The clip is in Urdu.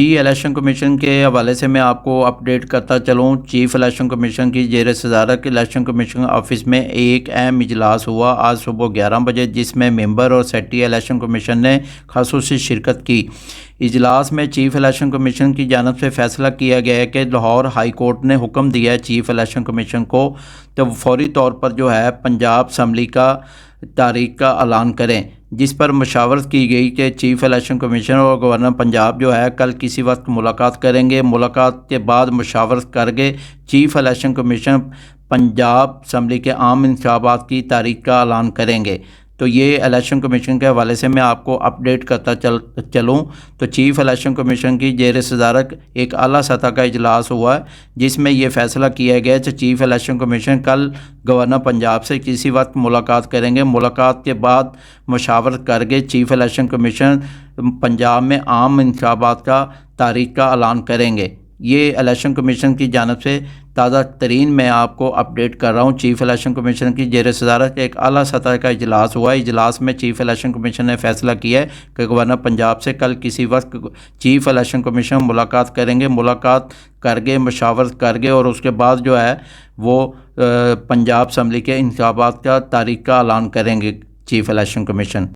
الیکشن کمیشن کے حوالے سے میں آپ کو اپڈیٹ کرتا چلوں۔ چیف الیکشن کمیشن کی زیر صدارت الیکشن کمیشن آفس میں ایک اہم اجلاس ہوا آج صبح 11 بجے، جس میں ممبر اور سیکریٹری الیکشن کمیشن نے خصوصی شرکت کی۔ اجلاس میں چیف الیکشن کمیشن کی جانب سے فیصلہ کیا گیا ہے کہ لاہور ہائی کورٹ نے حکم دیا ہے چیف الیکشن کمیشن کو تو فوری طور پر پنجاب اسمبلی کا تاریخ کا اعلان کریں، جس پر مشاورت کی گئی کہ چیف الیکشن کمیشن اور گورنر پنجاب کل کسی وقت ملاقات کریں گے۔ ملاقات کے بعد مشاورت کر کے chief election commission Punjab assembly کے عام انتخابات کی تاریخ کا اعلان کریں گے۔ تو یہ الیکشن کمیشن کے حوالے سے میں آپ کو اپڈیٹ کرتا چلوں تو چیف الیکشن کمیشن کی زیر صدارت ایک اعلیٰ سطح کا اجلاس ہوا ہے، جس میں یہ فیصلہ کیا گیا کہ چیف الیکشن کمیشن کل گورنر پنجاب سے کسی وقت ملاقات کریں گے۔ ملاقات کے بعد مشاورت کر کے چیف الیکشن کمیشن پنجاب میں عام انتخابات کا تاریخ کا اعلان کریں گے۔ یہ الیکشن کمیشن کی جانب سے تازہ ترین میں آپ کو اپڈیٹ کر رہا ہوں۔ چیف الیکشن کمیشن کی زیر صدارت ایک اعلیٰ سطح کا اجلاس ہوا ہے۔ اجلاس میں چیف الیکشن کمیشن نے فیصلہ کیا ہے کہ گورنر پنجاب سے کل کسی وقت چیف الیکشن کمیشن ملاقات کریں گے۔ ملاقات کر کے مشاورت کر کے اور اس کے بعد وہ پنجاب اسمبلی کے انتخابات کا تاریخ کا اعلان کریں گے چیف الیکشن کمیشن۔